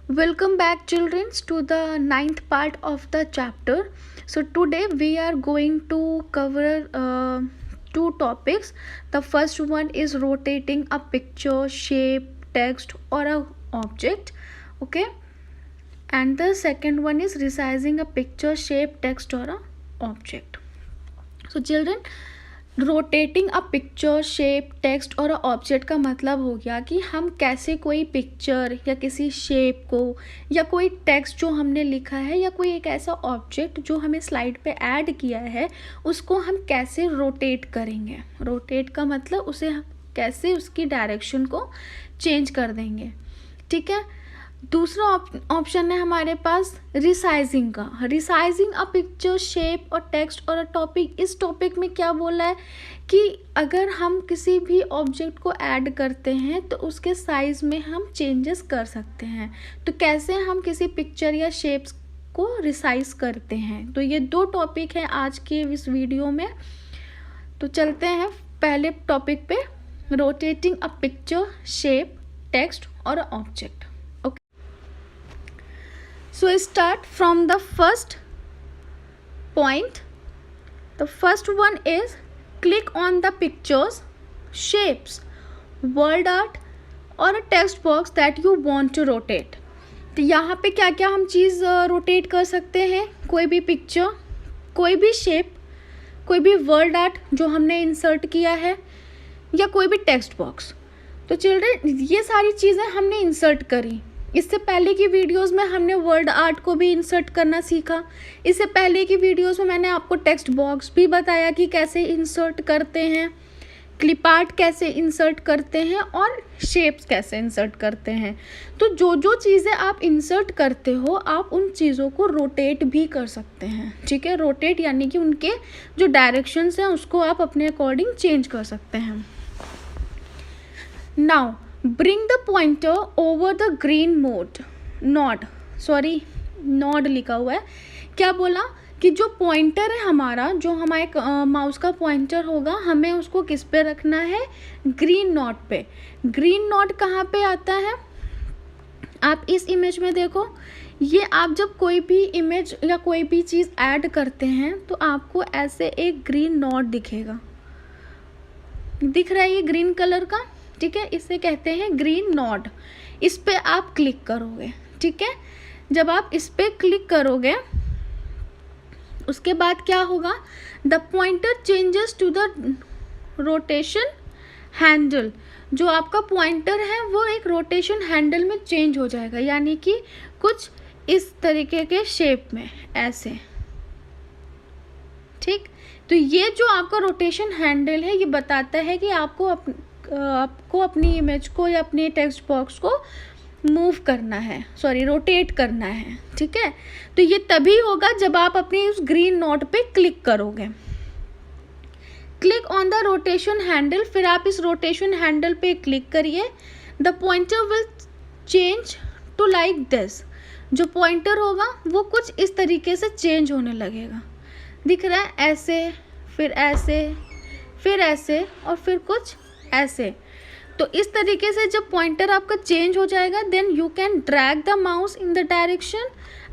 Welcome back, children, to the ninth part of the chapter. So, today we are going to cover two topics. The first one is rotating a picture, shape, text, or a object. Okay, and the second one is resizing a picture, shape, text, or a object. So, children, rotating a picture, shape, text और object का मतलब हो गया कि हम कैसे कोई picture या किसी शेप को या कोई टेक्स्ट जो हमने लिखा है या कोई एक ऐसा ऑब्जेक्ट जो हमें स्लाइड पे ऐड किया है उसको हम कैसे रोटेट करेंगे। रोटेट का मतलब उसे हम कैसे उसकी डायरेक्शन को चेंज कर देंगे। ठीक है। दूसरा ऑप्शन है हमारे पास रिसाइजिंग का। रिसाइजिंग अ पिक्चर, शेप और टेक्स्ट और अ टॉपिक। इस टॉपिक में क्या बोला है कि अगर हम किसी भी ऑब्जेक्ट को ऐड करते हैं तो उसके साइज में हम चेंजेस कर सकते हैं। तो कैसे हम किसी पिक्चर या शेप्स को रिसाइज करते हैं, तो ये दो टॉपिक हैं आज के इस वीडियो में। तो चलते हैं पहले टॉपिक पे, रोटेटिंग अ पिक्चर, शेप, टेक्स्ट और object. So start from the first point. The first one is click on the pictures, shapes, word art or a text box that you want to rotate. तो यहाँ पे क्या क्या हम चीज़ rotate कर सकते हैं। कोई भी पिक्चर, कोई भी शेप, कोई भी वर्ड आर्ट जो हमने इंसर्ट किया है या कोई भी टेक्स्ट बॉक्स। तो चिल्ड्रन ये सारी चीज़ें हमने इंसर्ट करी। इससे पहले की वीडियोस में हमने वर्ड आर्ट को भी इंसर्ट करना सीखा। इससे पहले की वीडियोस में मैंने आपको टेक्स्ट बॉक्स भी बताया कि कैसे इंसर्ट करते हैं, क्लिप आर्ट कैसे इंसर्ट करते हैं और शेप्स कैसे इंसर्ट करते हैं। तो जो जो चीज़ें आप इंसर्ट करते हो आप उन चीज़ों को रोटेट भी कर सकते हैं। ठीक है, रोटेट यानी कि उनके जो डायरेक्शंस हैं उसको आप अपने अकॉर्डिंग चेंज कर सकते हैं। Now bring the pointer over the green node लिखा हुआ है। क्या बोला कि जो पॉइंटर है हमारा, जो हमारे माउस का पॉइंटर होगा, हमें उसको किस पे रखना है, ग्रीन नोड पे। ग्रीन नोड कहाँ पे आता है, आप इस इमेज में देखो। ये आप जब कोई भी इमेज या कोई भी चीज़ ऐड करते हैं तो आपको ऐसे एक ग्रीन नोड दिखेगा, दिख रहा है ये ग्रीन कलर का। ठीक है, इसे कहते हैं ग्रीन नोड। इस पे आप क्लिक करोगे। ठीक है, जब आप इस पे क्लिक करोगे उसके बाद क्या होगा, the pointer changes to the rotation handle. जो आपका पॉइंटर है वो एक रोटेशन हैंडल में चेंज हो जाएगा, यानी कि कुछ इस तरीके के शेप में ऐसे। ठीक, तो ये जो आपका रोटेशन हैंडल है ये बताता है कि आपको अपनी इमेज को या अपने टेक्स्ट बॉक्स को मूव करना है, रोटेट करना है। ठीक है, तो ये तभी होगा जब आप अपने उस ग्रीन नोड पे क्लिक करोगे। Click on the rotation handle, फिर आप इस रोटेशन हैंडल पे क्लिक करिए। The pointer will change to like this. जो पॉइंटर होगा वो कुछ इस तरीके से चेंज होने लगेगा, दिख रहा है, ऐसे, फिर ऐसे, फिर ऐसे और फिर कुछ ऐसे। तो इस तरीके से जब पॉइंटर आपका चेंज हो जाएगा then you can drag the mouse in the direction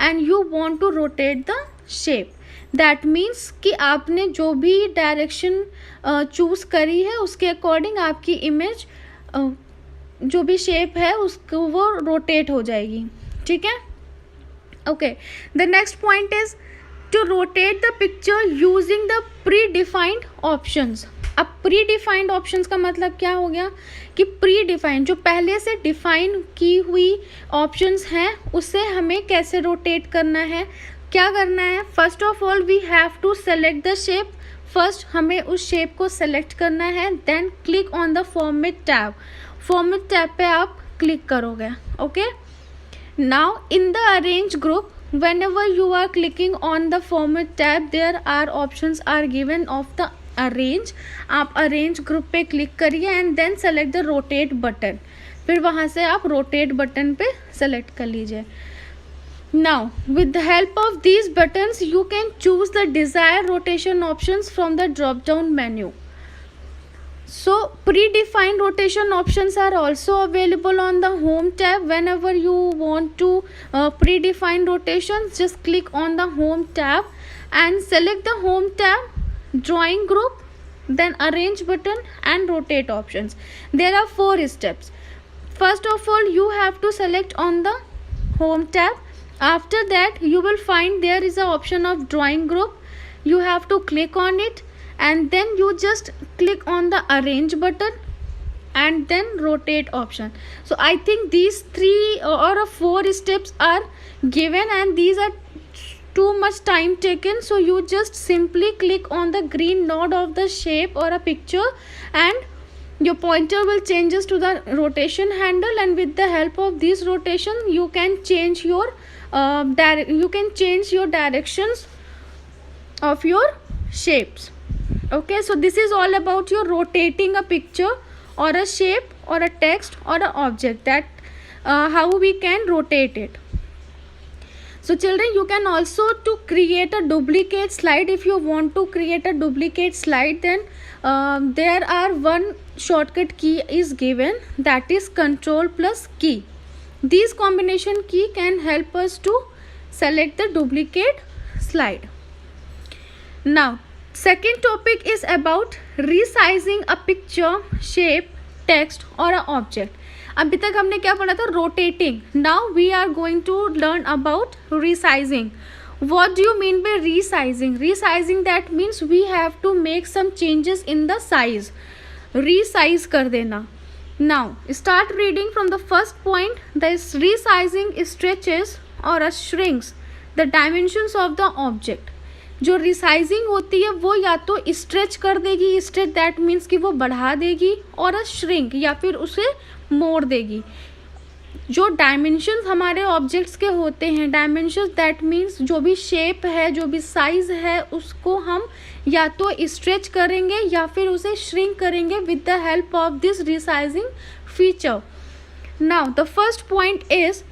and you want to rotate the shape. That means कि आपने जो भी डायरेक्शन चूज़ करी है उसके अकॉर्डिंग आपकी इमेज जो भी शेप है उसको वो रोटेट हो जाएगी। ठीक है, okay. The next point is to rotate the picture using the pre defined options. अब प्री डिफाइंड ऑप्शंस का मतलब क्या हो गया कि प्री डिफाइंड जो पहले से डिफाइन की हुई ऑप्शंस हैं उसे हमें कैसे रोटेट करना है। क्या करना है, first of all we have to select the shape. First हमें उस शेप को सेलेक्ट करना है, then click on the format tab. Format tab पे आप क्लिक करोगे। Okay, now in the arrange group, whenever you are clicking on the format tab there are options are given of the arrange। आप arrange group पे click करिए and then select the rotate button. फिर वहाँ से आप rotate button पे select कर लीजिए। Now with the help of these buttons you can choose the desire rotation options from the drop down menu. So predefined rotation options are also available on the home tab. Whenever you want to predefine rotations, just click on the home tab and select the home tab, drawing group, then arrange button and rotate options. There are 4 steps. First of all, you have to select on the home tab. After that, you will find there is an option of drawing group. You have to click on it, and then you just click on the arrange button and then rotate option. So I think these 3 or 4 steps are given, and these are too much time taken. So you just simply click on the green node of the shape or a picture, and your pointer will changes to the rotation handle, and with the help of this rotation you can change your directions of your shapes. Okay, so this is all about your rotating a picture or a shape or a text or an object, that how we can rotate it. So children, you can also to create a duplicate slide. If you want to create a duplicate slide, then there are one shortcut key is given, that is control plus key. This combination key can help us to select the duplicate slide. Now second topic is about resizing a picture, shape, text or an object. अभी तक हमने क्या पढ़ा था? Rotating. Now we are going to learn about resizing. What do you mean by resizing? Resizing, that means we have to make some changes in the size. Resize कर देना. Now start reading from the first point. The resizing stretches or shrinks the dimensions of the object. जो resizing होती है वो या तो stretch कर देगी, स्ट्रेच दैट मीन्स कि वो बढ़ा देगी, और श्रिंक या फिर उसे मोड़ देगी. जो डायमेंशंस हमारे ऑब्जेक्ट्स के होते हैं, डायमेंशंस दैट मीन्स जो भी शेप है, जो भी साइज है, उसको हम या तो स्ट्रेच करेंगे या फिर उसे श्रिंक करेंगे with the help of this resizing feature. Now the first point is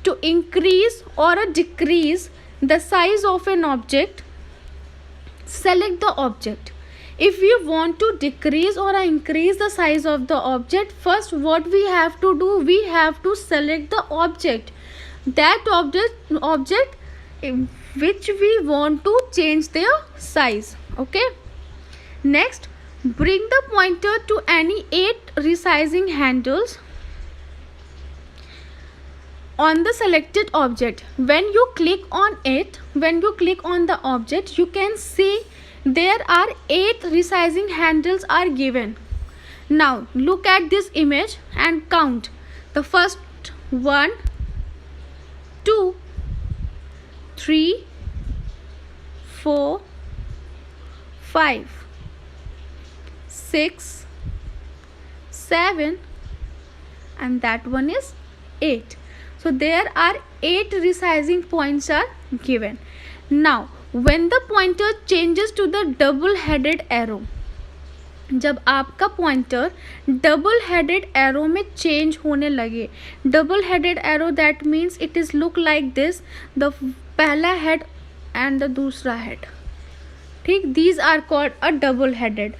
to increase और decrease the size of an object. Select the object. If we want to decrease or increase the size of the object, first what we have to do, we have to select the object, that object which we want to change their size. Okay, next bring the pointer to any 8 resizing handles on the selected object. When you click on it, when you click on the object, you can see there are 8 resizing handles are given. Now look at this image and count. The first 1, 2, 3, 4, 5, 6, 7, and that one is 8. So there are 8 resizing points are given. Now when the pointer changes to the double headed arrow, जब आपका pointer double headed arrow में change होने लगे, double headed arrow that means it is look like this, the पहला head and the दूसरा head. ठीक, these are called a double headed.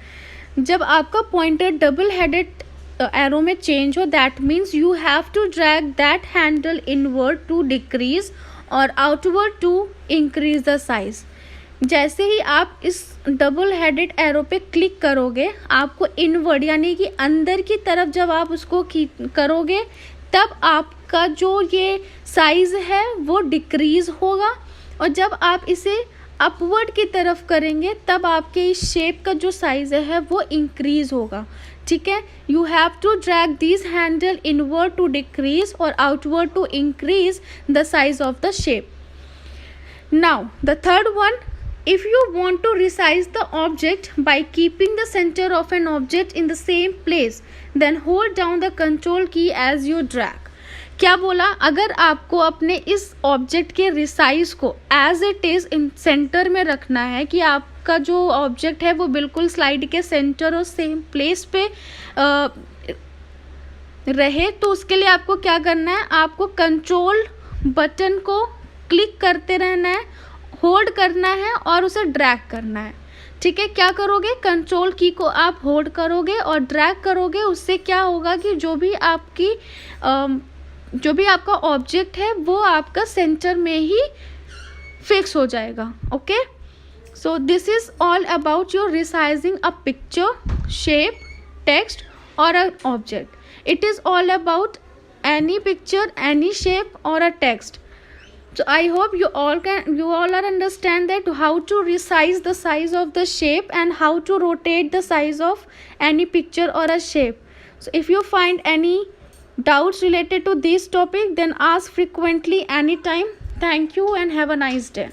जब आपका पॉइंटर डबल हेडेड एरो में चेंज हो, that means you have to drag that handle inward to decrease और outward to increase the size. जैसे ही आप इस डबल हेडेड एरो पे क्लिक करोगे, आपको इनवर्ड यानी कि अंदर की तरफ जब आप उसको करोगे, तब आपका जो ये साइज है वो डिक्रीज होगा, और जब आप इसे अपवर्ड की तरफ करेंगे तब आपके इस शेप का जो साइज है वो इंक्रीज होगा. ठीक है, you have to drag this handle inward to decrease और outward to increase the size of the shape. Now the third one, if you want to resize the object by keeping the center of an object in the same place, then hold down the control key as you drag. क्या बोला? अगर आपको अपने इस object के resize को as it is in centre में रखना है, कि आपका जो ऑब्जेक्ट है वो बिल्कुल स्लाइड के सेंटर और सेम प्लेस पे रहे, तो उसके लिए आपको क्या करना है? आपको कंट्रोल बटन को क्लिक करते रहना है, होल्ड करना है और उसे ड्रैग करना है. ठीक है, क्या करोगे, कंट्रोल की को आप होल्ड करोगे और ड्रैग करोगे। उससे क्या होगा कि जो भी आपका ऑब्जेक्ट है वो आपका सेंटर में ही फिक्स हो जाएगा। Okay, so this is all about your resizing a picture, shape, text और a object. It is all about any picture, any shape or a text. So I hope you all are understand that how to resize the size of the shape and how to rotate the size of any picture or a shape. So if you find any doubts related to this topic, then ask frequently anytime. Thank you and have a nice day.